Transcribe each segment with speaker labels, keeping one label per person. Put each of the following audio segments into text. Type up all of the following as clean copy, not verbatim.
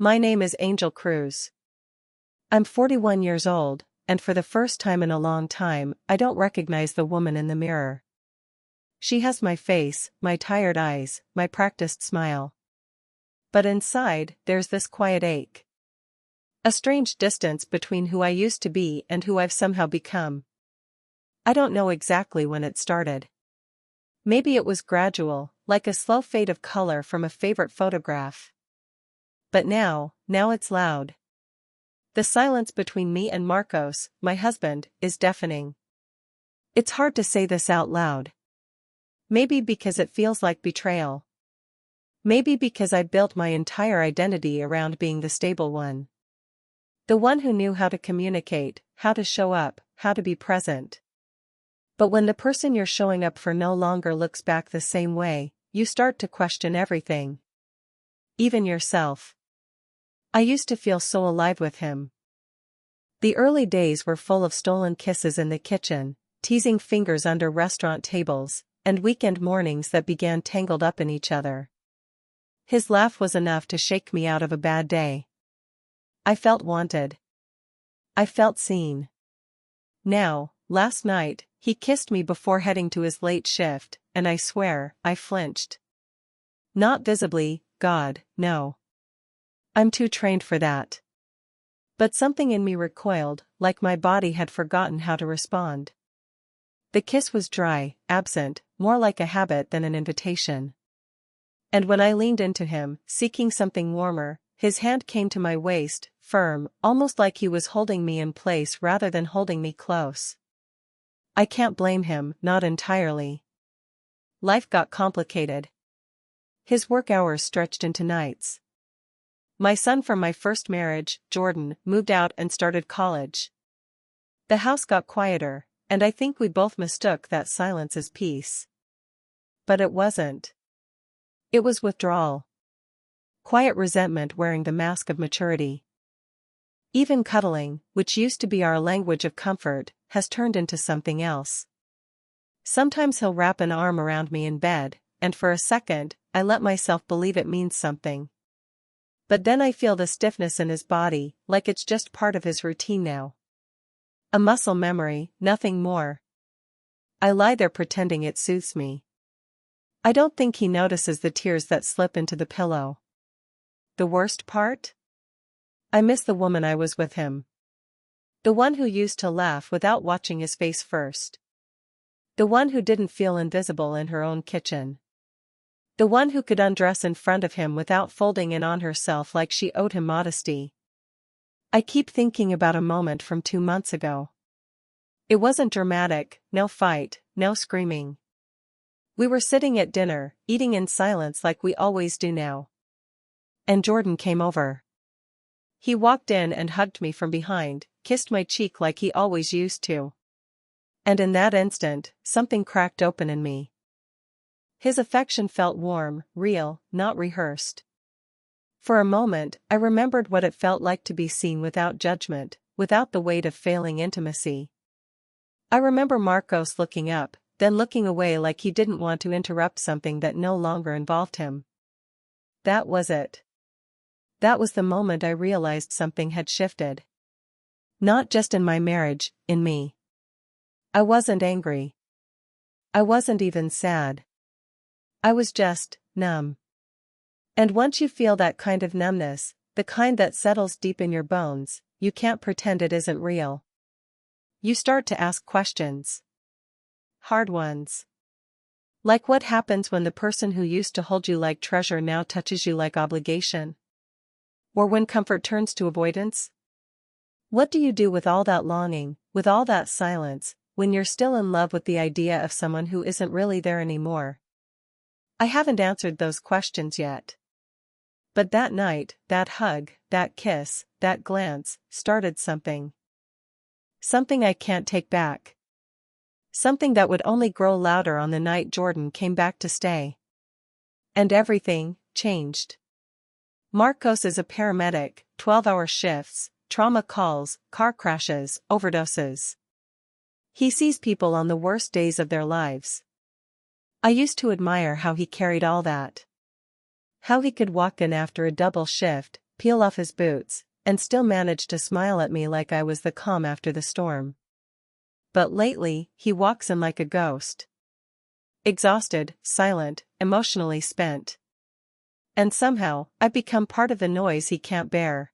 Speaker 1: My name is Angel Cruz. I'm 41 years old, and for the first time in a long time, I don't recognize the woman in the mirror. She has my face, my tired eyes, my practiced smile. But inside, there's this quiet ache. A strange distance between who I used to be and who I've somehow become. I don't know exactly when it started. Maybe it was gradual, like a slow fade of color from a favorite photograph. But now it's loud. The silence between me and Marcos, my husband, is deafening. It's hard to say this out loud. Maybe because it feels like betrayal. Maybe because I built my entire identity around being the stable one. The one who knew how to communicate, how to show up, how to be present. But when the person you're showing up for no longer looks back the same way, you start to question everything. Even yourself. I used to feel so alive with him. The early days were full of stolen kisses in the kitchen, teasing fingers under restaurant tables, and weekend mornings that began tangled up in each other. His laugh was enough to shake me out of a bad day. I felt wanted. I felt seen. Now, last night, he kissed me before heading to his late shift, and I swear, I flinched. Not visibly, God, no. I'm too trained for that. But something in me recoiled, like my body had forgotten how to respond. The kiss was dry, absent, more like a habit than an invitation. And when I leaned into him, seeking something warmer, his hand came to my waist, firm, almost like he was holding me in place rather than holding me close. I can't blame him, not entirely. Life got complicated. His work hours stretched into nights. My son from my first marriage, Jordan, moved out and started college. The house got quieter, and I think we both mistook that silence as peace. But it wasn't. It was withdrawal. Quiet resentment wearing the mask of maturity. Even cuddling, which used to be our language of comfort, has turned into something else. Sometimes he'll wrap an arm around me in bed, and for a second, I let myself believe it means something. But then I feel the stiffness in his body, like it's just part of his routine now. A muscle memory, nothing more. I lie there pretending it soothes me. I don't think he notices the tears that slip into the pillow. The worst part? I miss the woman I was with him. The one who used to laugh without watching his face first. The one who didn't feel invisible in her own kitchen. The one who could undress in front of him without folding in on herself like she owed him modesty. I keep thinking about a moment from 2 months ago. It wasn't dramatic, no fight, no screaming. We were sitting at dinner, eating in silence like we always do now. And Jordan came over. He walked in and hugged me from behind, kissed my cheek like he always used to. And in that instant, something cracked open in me. His affection felt warm, real, not rehearsed. For a moment, I remembered what it felt like to be seen without judgment, without the weight of failing intimacy. I remember Marcos looking up, then looking away like he didn't want to interrupt something that no longer involved him. That was it. That was the moment I realized something had shifted. Not just in my marriage, in me. I wasn't angry. I wasn't even sad. I was just numb. And once you feel that kind of numbness, the kind that settles deep in your bones, you can't pretend it isn't real. You start to ask questions. Hard ones. Like what happens when the person who used to hold you like treasure now touches you like obligation? Or when comfort turns to avoidance? What do you do with all that longing, with all that silence, when you're still in love with the idea of someone who isn't really there anymore? I haven't answered those questions yet. But that night, that hug, that kiss, that glance, started something. Something I can't take back. Something that would only grow louder on the night Jordan came back to stay. And everything changed. Marcos is a paramedic, 12-hour shifts, trauma calls, car crashes, overdoses. He sees people on the worst days of their lives. I used to admire how he carried all that. How he could walk in after a double shift, peel off his boots, and still managed to smile at me like I was the calm after the storm. But lately, he walks in like a ghost. Exhausted, silent, emotionally spent. And somehow, I've become part of the noise he can't bear.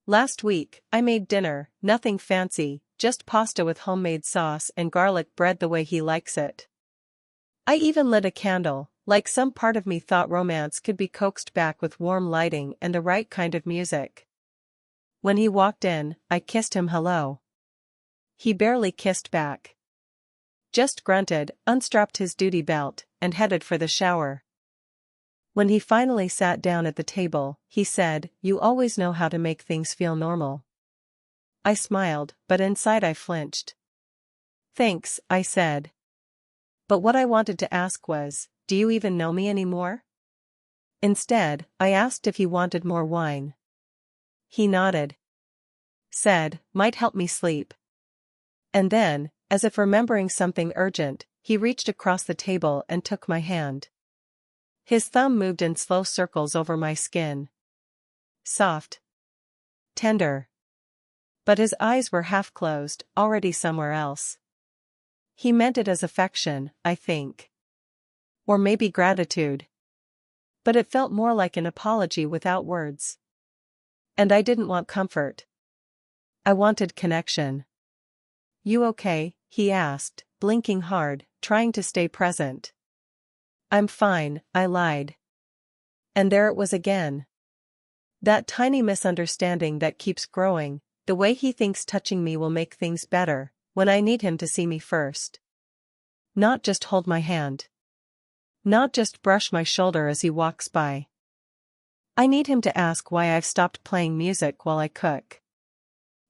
Speaker 1: Last week, I made dinner, nothing fancy, just pasta with homemade sauce and garlic bread the way he likes it. I even lit a candle, like some part of me thought romance could be coaxed back with warm lighting and the right kind of music. When he walked in, I kissed him hello. He barely kissed back. Just grunted, unstrapped his duty belt, and headed for the shower. When he finally sat down at the table, he said, "You always know how to make things feel normal." I smiled, but inside I flinched. "Thanks," I said. But what I wanted to ask was, "Do you even know me anymore?" Instead, I asked if he wanted more wine. He nodded. Said, "Might help me sleep." And then, as if remembering something urgent, he reached across the table and took my hand. His thumb moved in slow circles over my skin. Soft. Tender. But his eyes were half closed, already somewhere else. He meant it as affection, I think. Or maybe gratitude. But it felt more like an apology without words. And I didn't want comfort. I wanted connection. "You okay?" he asked, blinking hard, trying to stay present. "I'm fine," I lied. And there it was again. That tiny misunderstanding that keeps growing, the way he thinks touching me will make things better, when I need him to see me first. Not just hold my hand. Not just brush my shoulder as he walks by. I need him to ask why I've stopped playing music while I cook.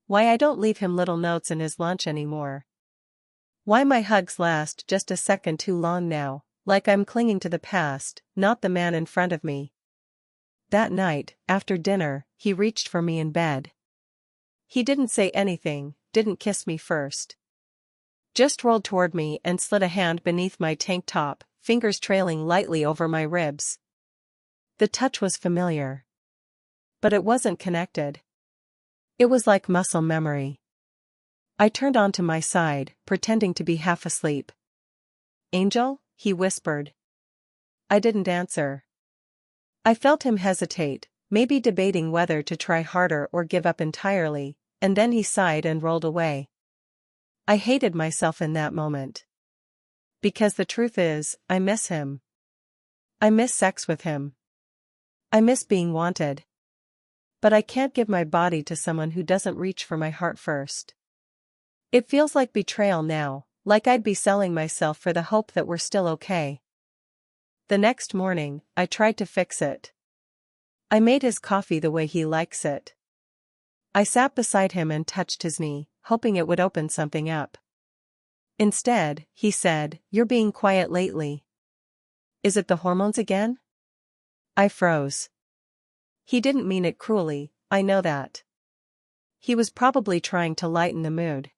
Speaker 1: Why I don't leave him little notes in his lunch anymore. Why my hugs last just a second too long now, like I'm clinging to the past, not the man in front of me. That night, after dinner, he reached for me in bed. He didn't say anything, didn't kiss me first. Just rolled toward me and slid a hand beneath my tank top, fingers trailing lightly over my ribs. The touch was familiar. But it wasn't connected. It was like muscle memory. I turned onto my side, pretending to be half asleep. "Angel?" he whispered. I didn't answer. I felt him hesitate, maybe debating whether to try harder or give up entirely, and then he sighed and rolled away. I hated myself in that moment. Because the truth is, I miss him. I miss sex with him. I miss being wanted. But I can't give my body to someone who doesn't reach for my heart first. It feels like betrayal now, like I'd be selling myself for the hope that we're still okay. The next morning, I tried to fix it. I made his coffee the way he likes it. I sat beside him and touched his knee, hoping it would open something up. Instead, he said, "You're being quiet lately. Is it the hormones again?" I froze. He didn't mean it cruelly, I know that. He was probably trying to lighten the mood.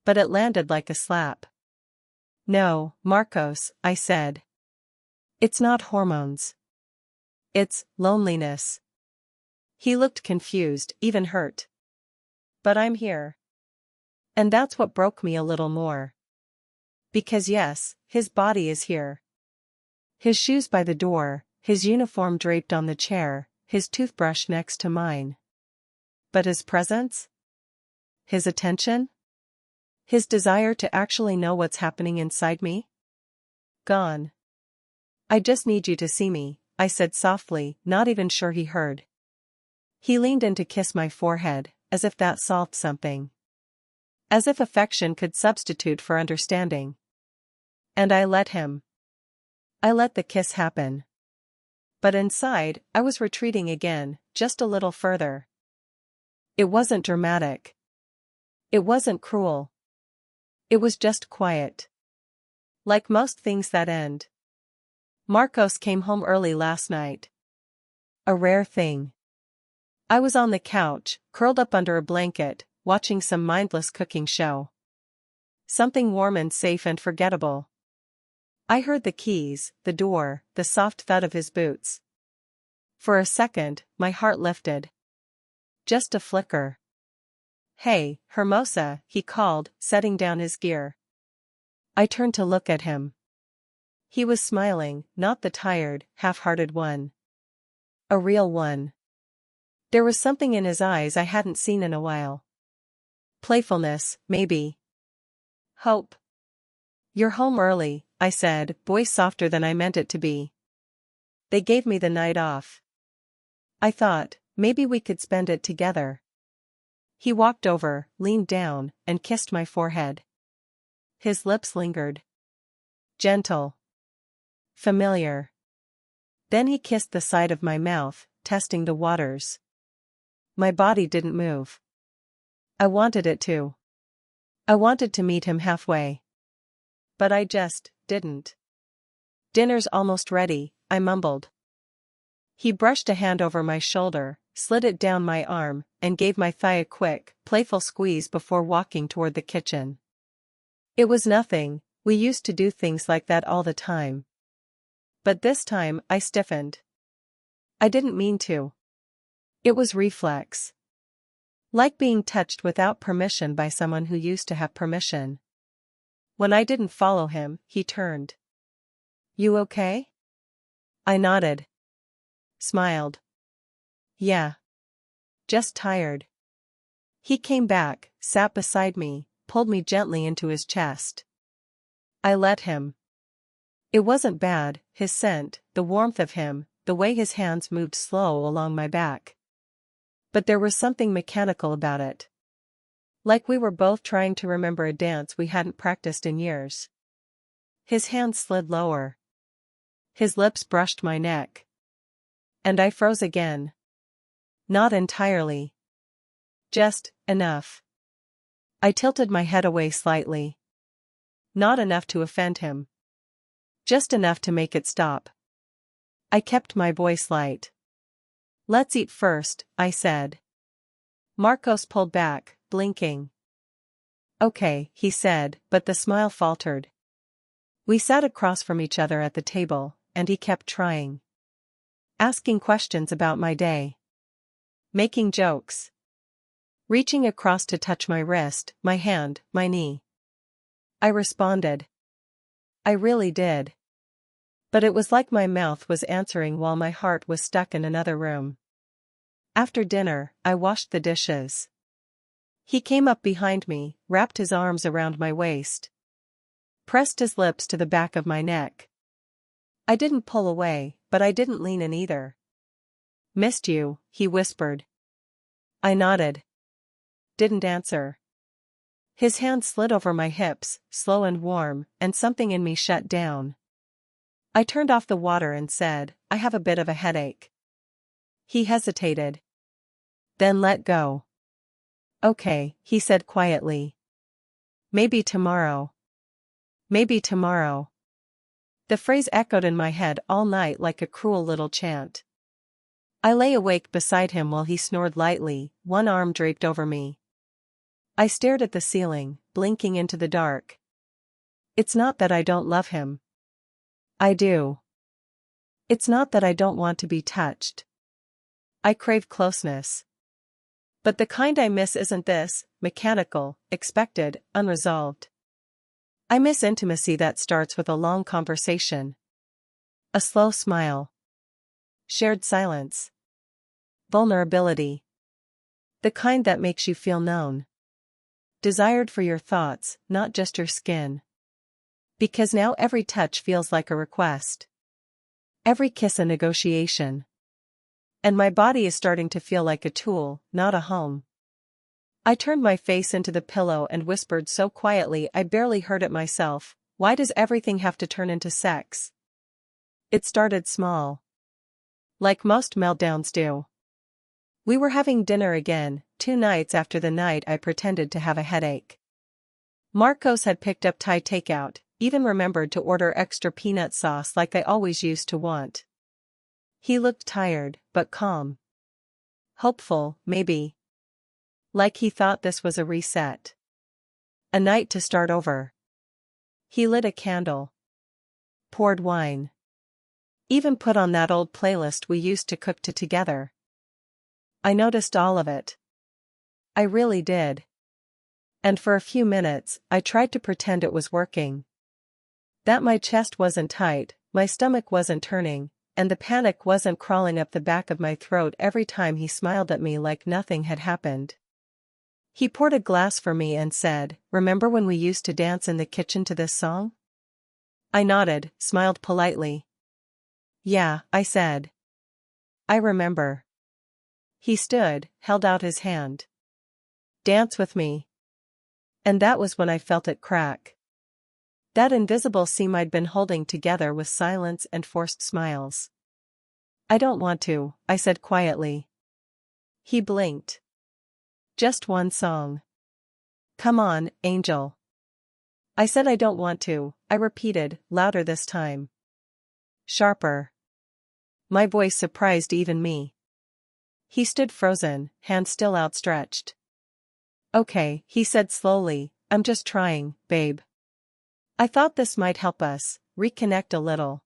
Speaker 1: But it landed like a slap. "No, Marcos," I said. "It's not hormones. It's loneliness." He looked confused, even hurt. "But I'm here." And that's what broke me a little more. Because yes, his body is here. His shoes by the door, his uniform draped on the chair, his toothbrush next to mine. But his presence? His attention? His desire to actually know what's happening inside me? Gone. "I just need you to see me," I said softly, not even sure he heard. He leaned in to kiss my forehead, as if that solved something. As if affection could substitute for understanding. And I let him. I let the kiss happen. But inside, I was retreating again, just a little further. It wasn't dramatic. It wasn't cruel. It was just quiet. Like most things that end. Marcos came home early last night. A rare thing. I was on the couch, curled up under a blanket, watching some mindless cooking show. Something warm and safe and forgettable. I heard the keys, the door, the soft thud of his boots. For a second, my heart lifted. Just a flicker. "Hey, Hermosa," he called, setting down his gear. I turned to look at him. He was smiling, not the tired, half-hearted one. A real one. There was something in his eyes I hadn't seen in a while. Playfulness, maybe. Hope. "You're home early," I said, voice softer than I meant it to be. "They gave me the night off. I thought, maybe we could spend it together." He walked over, leaned down, and kissed my forehead. His lips lingered. Gentle. Familiar. Then he kissed the side of my mouth, testing the waters. My body didn't move. I wanted it to. I wanted to meet him halfway. But I just didn't. "Dinner's almost ready," I mumbled. He brushed a hand over my shoulder, slid it down my arm, and gave my thigh a quick, playful squeeze before walking toward the kitchen. It was nothing, we used to do things like that all the time. But this time, I stiffened. I didn't mean to. It was reflex. Like being touched without permission by someone who used to have permission. When I didn't follow him, he turned. "You okay?" I nodded. Smiled. "Yeah. Just tired." He came back, sat beside me, pulled me gently into his chest. I let him. It wasn't bad, his scent, the warmth of him, the way his hands moved slow along my back. But there was something mechanical about it. Like we were both trying to remember a dance we hadn't practiced in years. His hands slid lower. His lips brushed my neck. And I froze again. Not entirely. Just enough. I tilted my head away slightly. Not enough to offend him. Just enough to make it stop. I kept my voice light. "Let's eat first," I said. Marcos pulled back, blinking. "Okay," he said, but the smile faltered. We sat across from each other at the table, and he kept trying. Asking questions about my day. Making jokes. Reaching across to touch my wrist, my hand, my knee. I responded. I really did. But it was like my mouth was answering while my heart was stuck in another room. After dinner, I washed the dishes. He came up behind me, wrapped his arms around my waist. Pressed his lips to the back of my neck. I didn't pull away, but I didn't lean in either. "Missed you," he whispered. I nodded. Didn't answer. His hand slid over my hips, slow and warm, and something in me shut down. I turned off the water and said, "I have a bit of a headache." He hesitated. Then let go. "Okay," he said quietly. "Maybe tomorrow." Maybe tomorrow. The phrase echoed in my head all night like a cruel little chant. I lay awake beside him while he snored lightly, one arm draped over me. I stared at the ceiling, blinking into the dark. It's not that I don't love him. I do. It's not that I don't want to be touched. I crave closeness. But the kind I miss isn't this, mechanical, expected, unresolved. I miss intimacy that starts with a long conversation. A slow smile. Shared silence. Vulnerability. The kind that makes you feel known. Desired for your thoughts, not just your skin. Because now every touch feels like a request. Every kiss a negotiation. And my body is starting to feel like a tool, not a home. I turned my face into the pillow and whispered so quietly I barely heard it myself, "Why does everything have to turn into sex?" It started small. Like most meltdowns do. We were having dinner again, 2 nights after the night I pretended to have a headache. Marcos had picked up Thai takeout, even remembered to order extra peanut sauce like I always used to want. He looked tired, but calm. Hopeful, maybe. Like he thought this was a reset. A night to start over. He lit a candle. Poured wine. Even put on that old playlist we used to cook to together. I noticed all of it. I really did. And for a few minutes, I tried to pretend it was working. That my chest wasn't tight, my stomach wasn't turning, and the panic wasn't crawling up the back of my throat every time he smiled at me like nothing had happened. He poured a glass for me and said, "Remember when we used to dance in the kitchen to this song?" I nodded, smiled politely. "Yeah," I said. "I remember." He stood, held out his hand. "Dance with me." And that was when I felt it crack. That invisible seam I'd been holding together with silence and forced smiles. "I don't want to," I said quietly. He blinked. "Just one song. Come on, Angel." I said I don't want to, I repeated, louder this time. Sharper. My voice surprised even me. He stood frozen, hand still outstretched. "Okay," he said slowly, "I'm just trying, babe. I thought this might help us reconnect a little."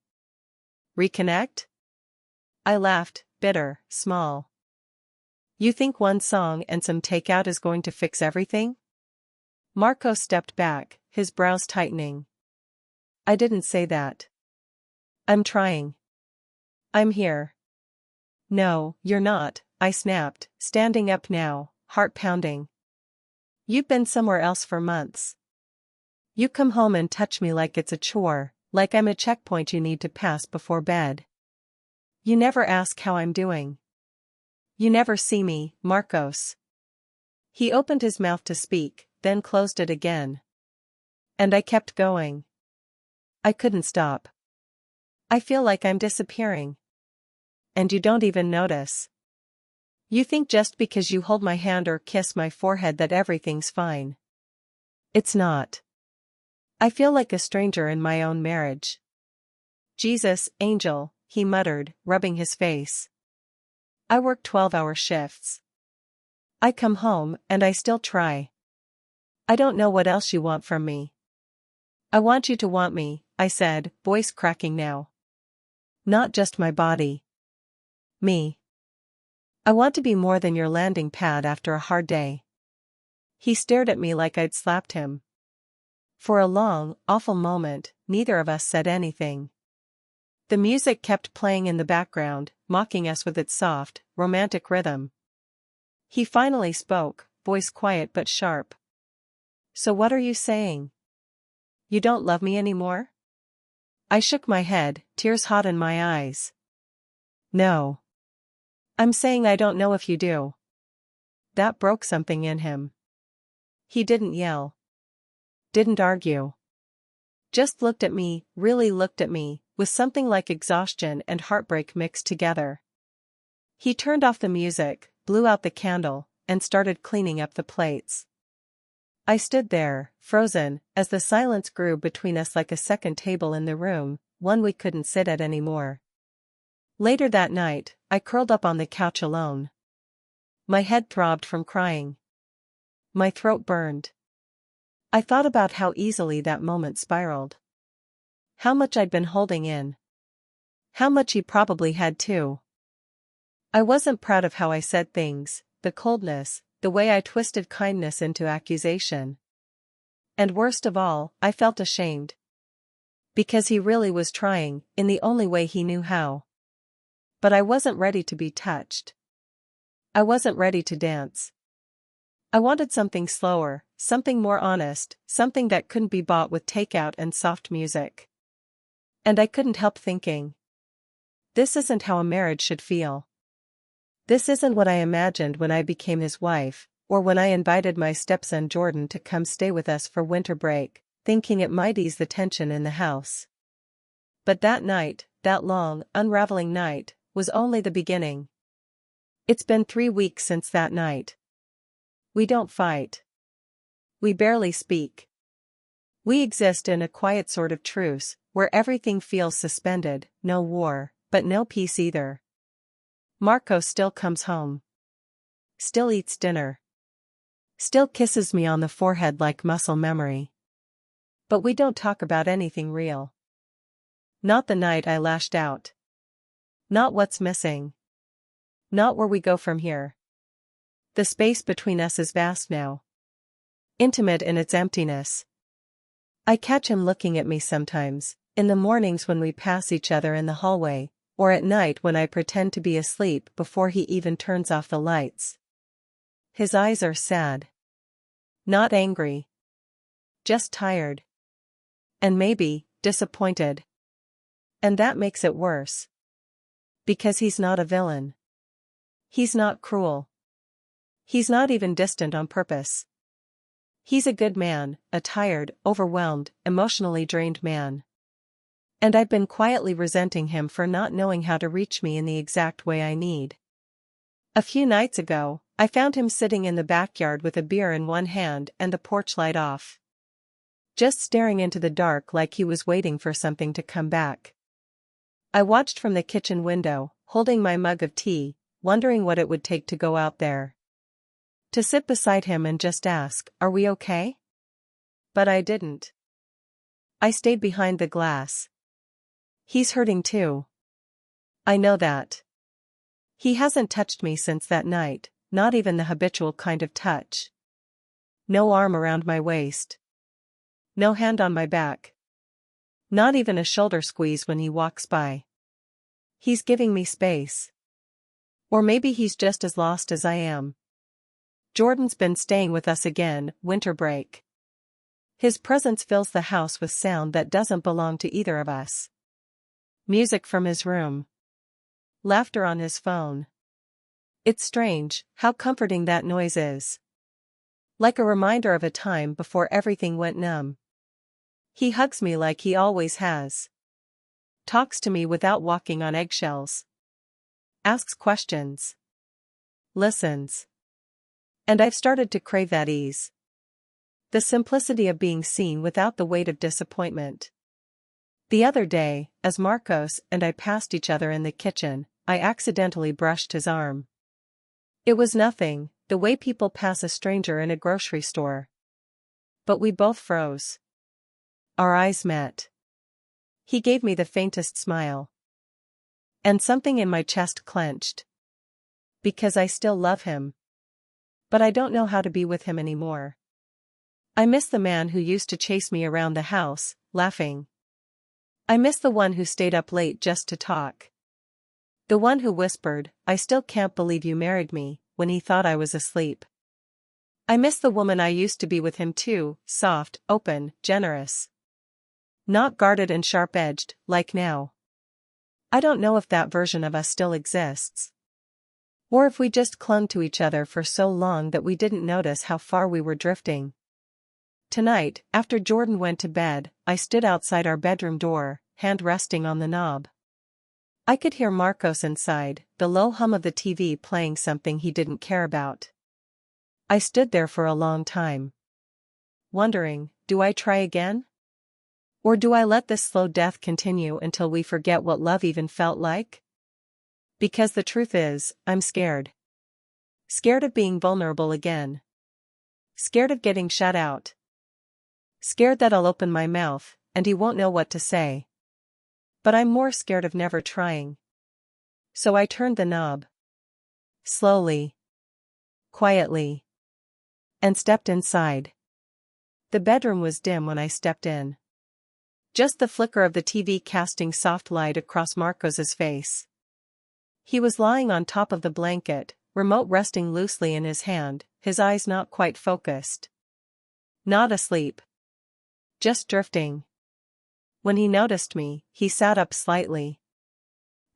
Speaker 1: Reconnect? I laughed, bitter, small. "You think one song and some takeout is going to fix everything?" Marco stepped back, his brows tightening. "I didn't say that. I'm trying. I'm here." "No, you're not," I snapped, standing up now, heart pounding. "You've been somewhere else for months. You come home and touch me like it's a chore, like I'm a checkpoint you need to pass before bed. You never ask how I'm doing. You never see me, Marcos." He opened his mouth to speak, then closed it again. And I kept going. I couldn't stop. "I feel like I'm disappearing. And you don't even notice. You think just because you hold my hand or kiss my forehead that everything's fine. It's not. I feel like a stranger in my own marriage." "Jesus, Angel," he muttered, rubbing his face. "I work 12-hour shifts. I come home and I still try. I don't know what else you want from me." "I want you to want me," I said, voice cracking now. "Not just my body. Me. I want to be more than your landing pad after a hard day." He stared at me like I'd slapped him. For a long, awful moment, neither of us said anything. The music kept playing in the background, mocking us with its soft, romantic rhythm. He finally spoke, voice quiet but sharp. "So what are you saying? You don't love me anymore?" I shook my head, tears hot in my eyes. "No. I'm saying I don't know if you do." That broke something in him. He didn't yell. Didn't argue. Just looked at me, really looked at me, with something like exhaustion and heartbreak mixed together. He turned off the music, blew out the candle, and started cleaning up the plates. I stood there, frozen, as the silence grew between us like a second table in the room, one we couldn't sit at anymore. Later that night, I curled up on the couch alone. My head throbbed from crying. My throat burned. I thought about how easily that moment spiraled. How much I'd been holding in. How much he probably had too. I wasn't proud of how I said things, the coldness, the way I twisted kindness into accusation. And worst of all, I felt ashamed. Because he really was trying, in the only way he knew how. But I wasn't ready to be touched. I wasn't ready to dance. I wanted something slower, something more honest, something that couldn't be bought with takeout and soft music. And I couldn't help thinking. This isn't how a marriage should feel. This isn't what I imagined when I became his wife, or when I invited my stepson Jordan to come stay with us for winter break, thinking it might ease the tension in the house. But that night, that long, unraveling night, was only the beginning. It's been 3 weeks since that night. We don't fight. We barely speak. We exist in a quiet sort of truce, where everything feels suspended, no war, but no peace either. Marco still comes home. Still eats dinner. Still kisses me on the forehead like muscle memory. But we don't talk about anything real. Not the night I lashed out. Not what's missing. Not where we go from here. The space between us is vast now. Intimate in its emptiness. I catch him looking at me sometimes, in the mornings when we pass each other in the hallway, or at night when I pretend to be asleep before he even turns off the lights. His eyes are sad. Not angry. Just tired. And maybe, disappointed. And that makes it worse. Because he's not a villain. He's not cruel. He's not even distant on purpose. He's a good man, a tired, overwhelmed, emotionally drained man. And I've been quietly resenting him for not knowing how to reach me in the exact way I need. A few nights ago, I found him sitting in the backyard with a beer in one hand and the porch light off. Just staring into the dark like he was waiting for something to come back. I watched from the kitchen window, holding my mug of tea, wondering what it would take to go out there. To sit beside him and just ask, "Are we okay?" But I didn't. I stayed behind the glass. He's hurting too. I know that. He hasn't touched me since that night, not even the habitual kind of touch. No arm around my waist. No hand on my back. Not even a shoulder squeeze when he walks by. He's giving me space. Or maybe he's just as lost as I am. Jordan's been staying with us again, winter break. His presence fills the house with sound that doesn't belong to either of us. Music from his room. Laughter on his phone. It's strange how comforting that noise is. Like a reminder of a time before everything went numb. He hugs me like he always has. Talks to me without walking on eggshells. Asks questions. Listens. And I've started to crave that ease. The simplicity of being seen without the weight of disappointment. The other day, as Marcos and I passed each other in the kitchen, I accidentally brushed his arm. It was nothing, the way people pass a stranger in a grocery store. But we both froze. Our eyes met. He gave me the faintest smile. And something in my chest clenched. Because I still love him. But I don't know how to be with him anymore. I miss the man who used to chase me around the house, laughing. I miss the one who stayed up late just to talk. The one who whispered, "I still can't believe you married me," when he thought I was asleep. I miss the woman I used to be with him too, soft, open, generous. Not guarded and sharp-edged, like now. I don't know if that version of us still exists. Or if we just clung to each other for so long that we didn't notice how far we were drifting. Tonight, after Jordan went to bed, I stood outside our bedroom door, hand resting on the knob. I could hear Marcos inside, the low hum of the TV playing something he didn't care about. I stood there for a long time. Wondering, do I try again? Or do I let this slow death continue until we forget what love even felt like? Because the truth is, I'm scared. Scared of being vulnerable again. Scared of getting shut out. Scared that I'll open my mouth, and he won't know what to say. But I'm more scared of never trying. So I turned the knob. Slowly. Quietly. And stepped inside. The bedroom was dim when I stepped in. Just the flicker of the TV casting soft light across Marcos's face. He was lying on top of the blanket, remote resting loosely in his hand, his eyes not quite focused. Not asleep. Just drifting. When he noticed me, he sat up slightly.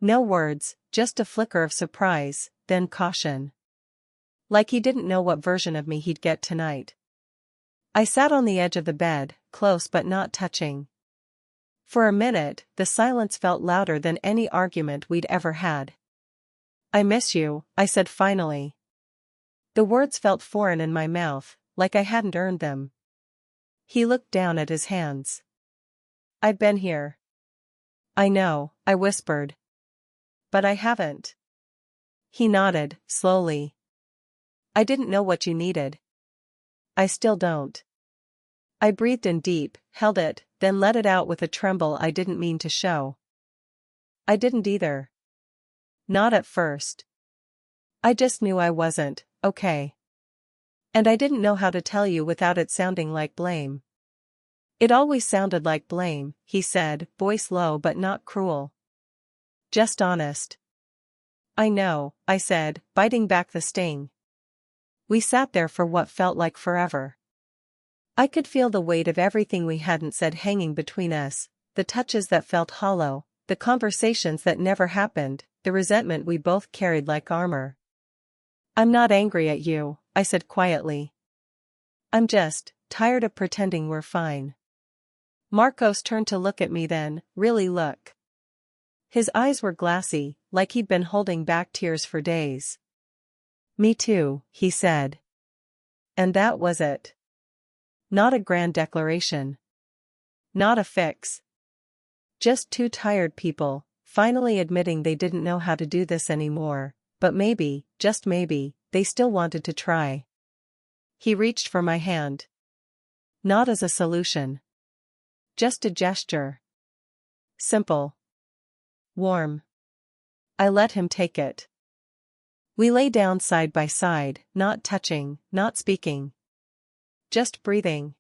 Speaker 1: No words, just a flicker of surprise, then caution. Like he didn't know what version of me he'd get tonight. I sat on the edge of the bed, close but not touching. For a minute, the silence felt louder than any argument we'd ever had. "I miss you," I said finally. The words felt foreign in my mouth, like I hadn't earned them. He looked down at his hands. "I've been here." "I know," I whispered. "But I haven't." He nodded, slowly. "I didn't know what you needed." "I still don't." I breathed in deep, held it, then let it out with a tremble I didn't mean to show. "I didn't either." Not at first. I just knew I wasn't okay. And I didn't know how to tell you without it sounding like blame. It always sounded like blame, he said, voice low but not cruel. Just honest. I know, I said, biting back the sting. We sat there for what felt like forever. I could feel the weight of everything we hadn't said hanging between us, the touches that felt hollow, the conversations that never happened, the resentment we both carried like armor. I'm not angry at you, I said quietly. I'm just tired of pretending we're fine. Marcos turned to look at me then, really look. His eyes were glassy, like he'd been holding back tears for days. Me too, he said. And that was it. Not a grand declaration. Not a fix. Just two tired people, finally admitting they didn't know how to do this anymore, but maybe, just maybe, they still wanted to try. He reached for my hand. Not as a solution. Just a gesture. Simple. Warm. I let him take it. We lay down side by side, not touching, not speaking. Just breathing.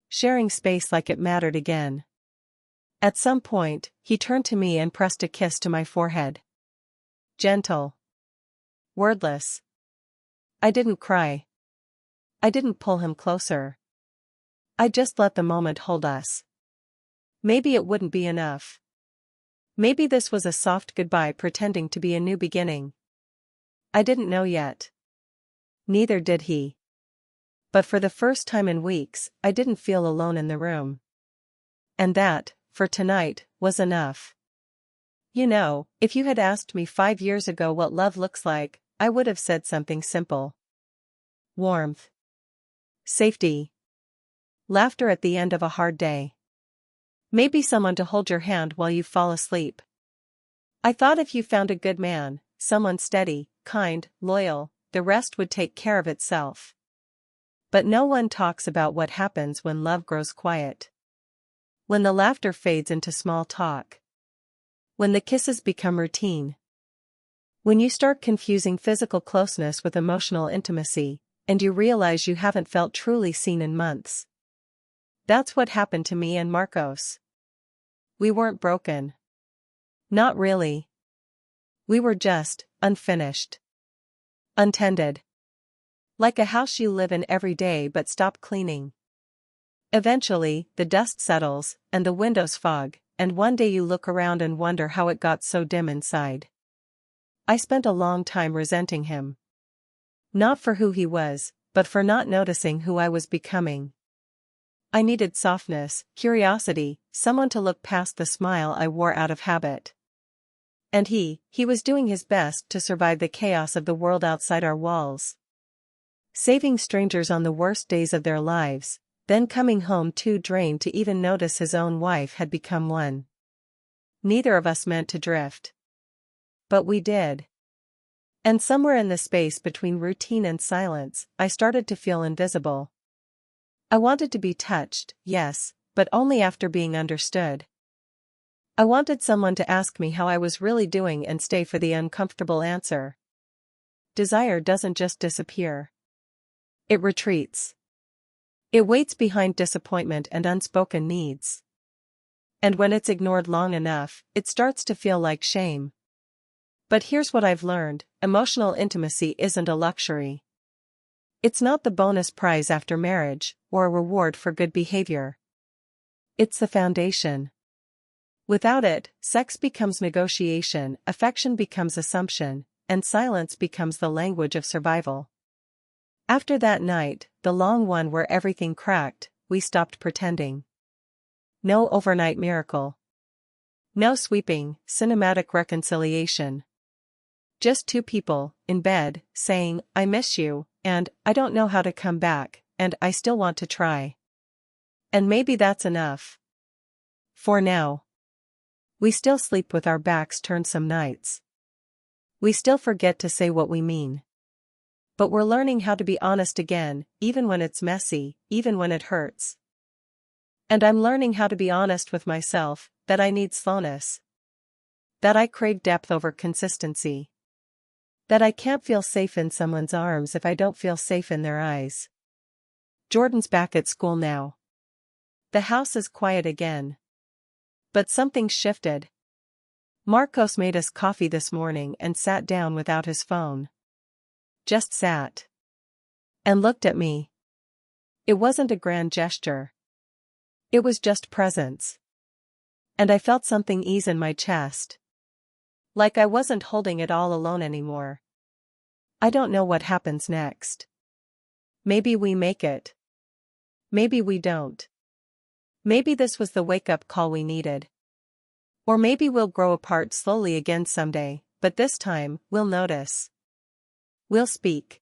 Speaker 1: Sharing space like it mattered again. At some point, he turned to me and pressed a kiss to my forehead. Gentle. Wordless. I didn't cry. I didn't pull him closer. I just let the moment hold us. Maybe it wouldn't be enough. Maybe this was a soft goodbye pretending to be a new beginning. I didn't know yet. Neither did he. But for the first time in weeks, I didn't feel alone in the room. And that, for tonight, was enough. You know, if you had asked me 5 years ago what love looks like, I would have said something simple. Warmth. Safety. Laughter at the end of a hard day. Maybe someone to hold your hand while you fall asleep. I thought if you found a good man, someone steady, kind, loyal, the rest would take care of itself. But no one talks about what happens when love grows quiet. When the laughter fades into small talk. When the kisses become routine. When you start confusing physical closeness with emotional intimacy, and you realize you haven't felt truly seen in months. That's what happened to me and Marcos. We weren't broken. Not really. We were just unfinished. Untended. Like a house you live in every day but stop cleaning. Eventually, the dust settles, and the windows fog, and one day you look around and wonder how it got so dim inside. I spent a long time resenting him. Not for who he was, but for not noticing who I was becoming. I needed softness, curiosity, someone to look past the smile I wore out of habit. And he was doing his best to survive the chaos of the world outside our walls. Saving strangers on the worst days of their lives, then coming home too drained to even notice his own wife had become one. Neither of us meant to drift. But we did. And somewhere in the space between routine and silence, I started to feel invisible. I wanted to be touched, yes, but only after being understood. I wanted someone to ask me how I was really doing and stay for the uncomfortable answer. Desire doesn't just disappear. It retreats. It waits behind disappointment and unspoken needs. And when it's ignored long enough, it starts to feel like shame. But here's what I've learned: emotional intimacy isn't a luxury. It's not the bonus prize after marriage, or a reward for good behavior. It's the foundation. Without it, sex becomes negotiation, affection becomes assumption, and silence becomes the language of survival. After that night, the long one where everything cracked, we stopped pretending. No overnight miracle. No sweeping, cinematic reconciliation. Just two people, in bed, saying, I miss you, and I don't know how to come back, and I still want to try. And maybe that's enough. For now. We still sleep with our backs turned some nights. We still forget to say what we mean. But we're learning how to be honest again, even when it's messy, even when it hurts. And I'm learning how to be honest with myself, that I need slowness. That I crave depth over consistency. That I can't feel safe in someone's arms if I don't feel safe in their eyes. Jordan's back at school now. The house is quiet again. But something shifted. Marcos made us coffee this morning and sat down without his phone. Just sat. And looked at me. It wasn't a grand gesture. It was just presence. And I felt something ease in my chest. Like I wasn't holding it all alone anymore. I don't know what happens next. Maybe we make it. Maybe we don't. Maybe this was the wake-up call we needed. Or maybe we'll grow apart slowly again someday, but this time, we'll notice. We'll speak.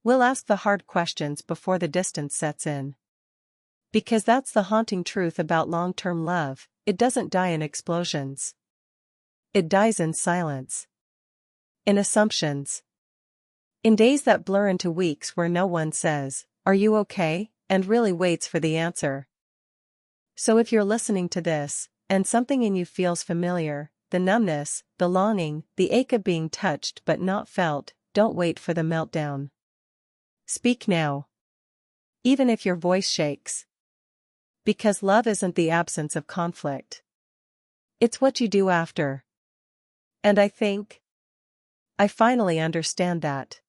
Speaker 1: We'll ask the hard questions before the distance sets in. Because that's the haunting truth about long-term love, it doesn't die in explosions. It dies in silence. In assumptions. In days that blur into weeks where no one says, "Are you okay?" and really waits for the answer. So if you're listening to this, and something in you feels familiar, the numbness, the longing, the ache of being touched but not felt, don't wait for the meltdown. Speak now. Even if your voice shakes. Because love isn't the absence of conflict. It's what you do after. And I finally understand that.